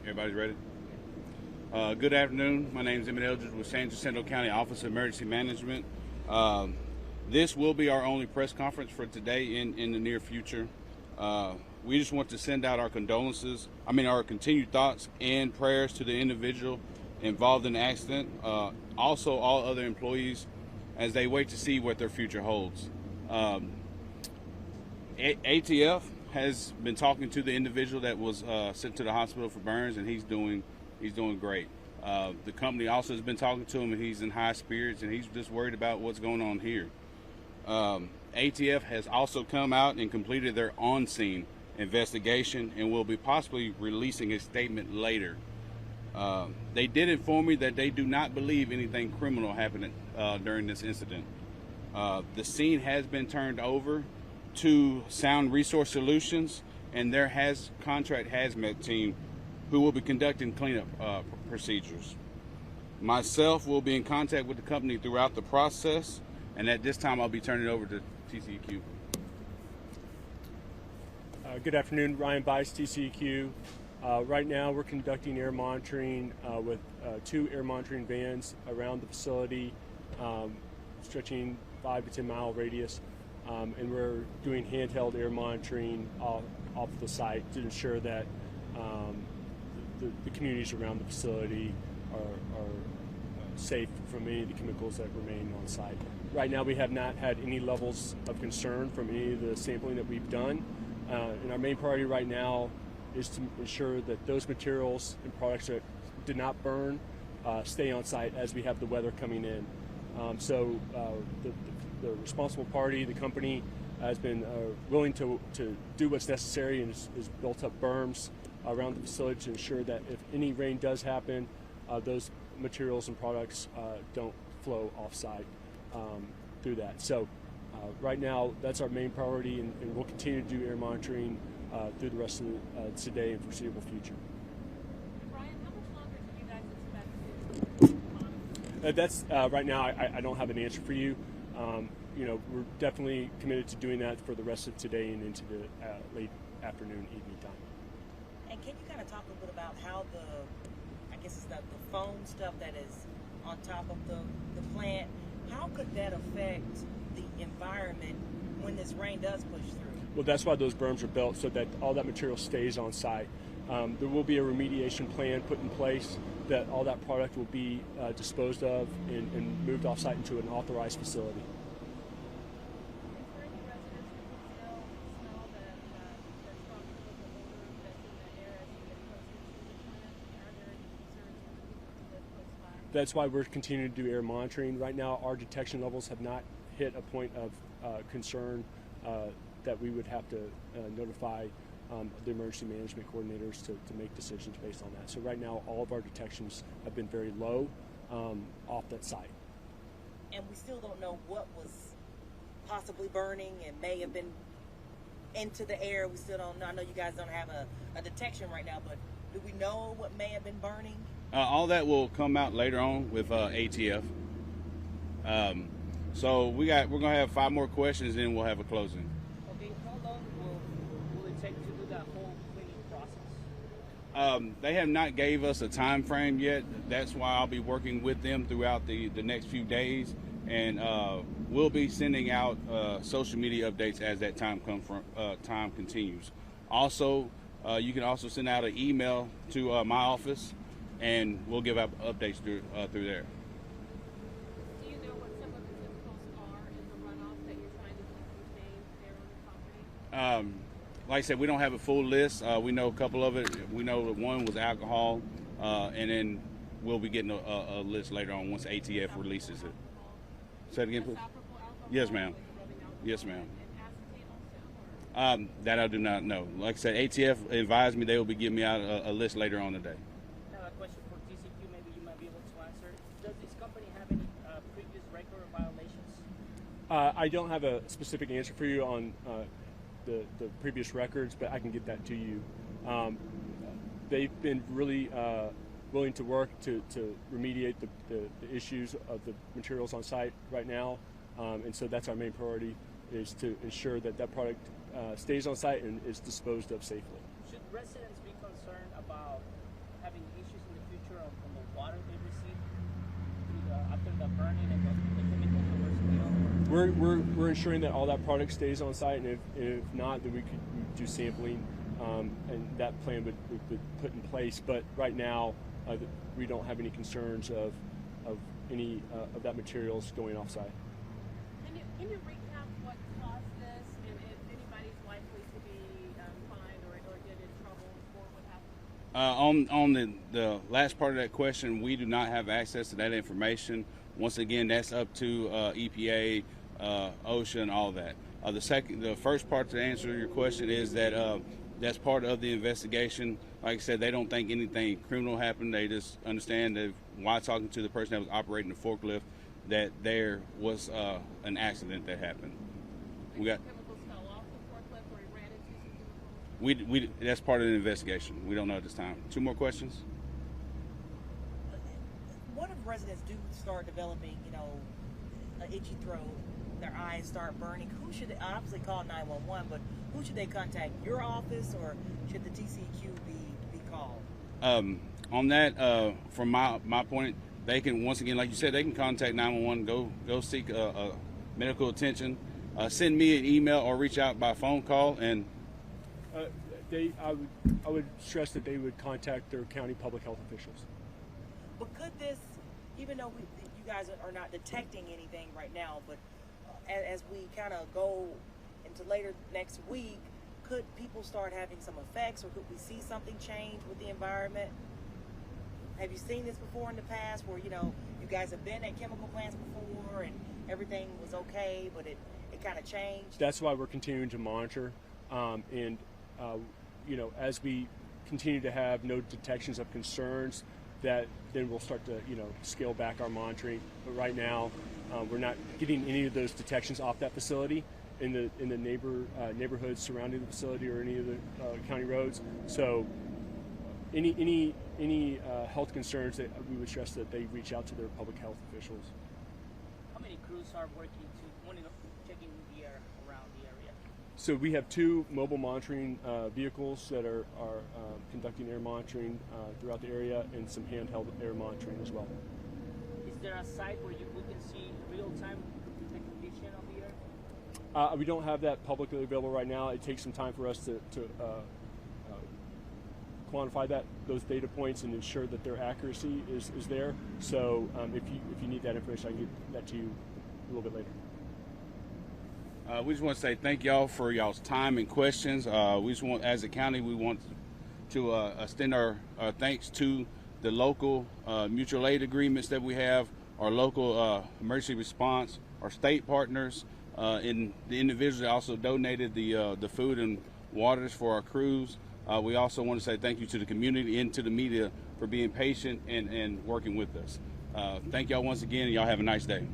Everybody's ready? Good afternoon. My name is Emmett Eldridge with San Jacinto County Office of Emergency Management. This will be our only press conference for today in the near future. We just want to send out our condolences, our continued thoughts and prayers to the individual involved in the accident. Also, all other employees as they wait to see what their future holds. ATF has been talking to the individual that was sent to the hospital for burns, and he's doing great. The company also has been talking to him, and he's in high spirits, and he's just worried about what's going on here. ATF has also come out and completed their on-scene investigation and will be possibly releasing a statement later. They did inform me that they do not believe anything criminal happened during this incident. The scene has been turned over to Sound Resource Solutions and their contract hazmat team, who will be conducting cleanup procedures. Myself will be in contact with the company throughout the process, and at this time I'll be turning it over to TCEQ. Good afternoon, Ryan Bice, TCEQ. Right now we're conducting air monitoring with 2 air monitoring vans around the facility, stretching 5 to 10 mile radius. And we're doing handheld air monitoring off the site to ensure that the communities around the facility are safe from any of the chemicals that remain on site. Right now we have not had any levels of concern from any of the sampling that we've done. And our main priority right now is to ensure that those materials and products that did not burn stay on site as we have the weather coming in. So the responsible party, the company, has been willing to do what's necessary and has built up berms around the facility to ensure that if any rain does happen, those materials and products don't flow off-site through that. So right now, that's our main priority, and we'll continue to do air monitoring through the rest of today and foreseeable future. Brian, how much longer do you guys expect to monitor? That's right now. I don't have an answer for you. We're definitely committed to doing that for the rest of today and into the late afternoon, evening time. And can you kind of talk a little bit about how the foam stuff that is on top of the plant, how could that affect the environment when this rain does push through? Well, that's why those berms are built, so that all that material stays on site. There will be a remediation plan put in place that all that product will be disposed of and moved off-site into an authorized facility. Is there any residents who can smell the strong chemical odor that's in the air as you get closer to the plant? Are there any concerns for the people who live close by? That's why we're continuing to do air monitoring. Right now, our detection levels have not hit a point of concern that we would have to notify the emergency management coordinators to make decisions based on that. So right now, all of our detections have been very low off that site. And we still don't know what was possibly burning and may have been into the air. We still don't know. I know you guys don't have a detection right now, but do we know what may have been burning? All that will come out later on with ATF. So we're gonna have 5 more questions, then we'll have a closing. Okay, how long will it take to do that whole cleaning process? They have not gave us a time frame yet. That's why I'll be working with them throughout the next few days, and we'll be sending out social media updates as that time continues. Also, you can also send out an email to my office, and we'll give out updates through there. Do you know what some of the chemicals are in the runoff that you're trying to contain there on the property? Like I said, we don't have a full list. We know a couple of it. We know that one was alcohol, and then we'll be getting a list later on once ATF releases it. Say it again, please. Yes, ma'am. Yes, ma'am. That I do not know. Like I said, ATF advised me they will be giving me out a list later on today. Now, a question for TCQ, maybe you might be able to answer. Does this company have any previous record of violations? I don't have a specific answer for you on the previous records, but I can get that to you. They've been really willing to work to remediate the issues of the materials on site right now, and so that's our main priority, is to ensure that that product stays on site and is disposed of safely. Should residents be concerned about temperature from the water they received after the burning and the chemicals that were spilled? We're ensuring that all that product stays on site, and if not, then we could do sampling, and that plan would be put in place. But right now, we don't have any concerns of any of that materials going off site. Can you recap what caused this, and if anybody's likely to be fined or get in trouble for what happened? On the last part of that question, we do not have access to that information. Once again, that's up to EPA, OSHA, and all that. The first part to answer your question is that that's part of the investigation. Like I said, they don't think anything criminal happened. They just understand that while talking to the person that was operating the forklift, that there was an accident that happened. We got Chemicals fell off the forklift or it ran into some chemicals? that's part of the investigation. We don't know at this time. 2 more questions? What if residents do start developing, an itchy throat, their eyes start burning? Who should they obviously call 911? But who should they contact? Your office, or should the TCEQ be called? On that, from my point, they can, once again, like you said, they can contact 911, go seek medical attention, send me an email or reach out by phone call, and I would stress that they would contact their county public health officials. But could this, even though you guys are not detecting anything right now, but as we kind of go into later next week, could people start having some effects, or could we see something change with the environment? Have you seen this before in the past where, you guys have been at chemical plants before and everything was okay, but it kind of changed? That's why we're continuing to monitor. As we continue to have no detections of concerns, that then we'll start to, scale back our monitoring. But right now, we're not getting any of those detections off that facility in the neighborhoods surrounding the facility or any of the county roads. So any health concerns, that we would stress that they reach out to their public health officials. How many crews are working checking the air around the area? So we have 2 mobile monitoring vehicles that are conducting air monitoring throughout the area, and some handheld air monitoring as well. Is there a site where we can see real time the condition of the air? We don't have that publicly available right now. It takes some time for us to quantify those data points and ensure that their accuracy is there. So if you need that information, I can get that to you a little bit later. We just want to say thank y'all for y'all's time and questions. We just want, as a county, we want to extend our thanks to the local mutual aid agreements that we have, our local emergency response, our state partners, and the individuals that also donated the food and waters for our crews. We also want to say thank you to the community and to the media for being patient and working with us. Thank y'all once again, and y'all have a nice day.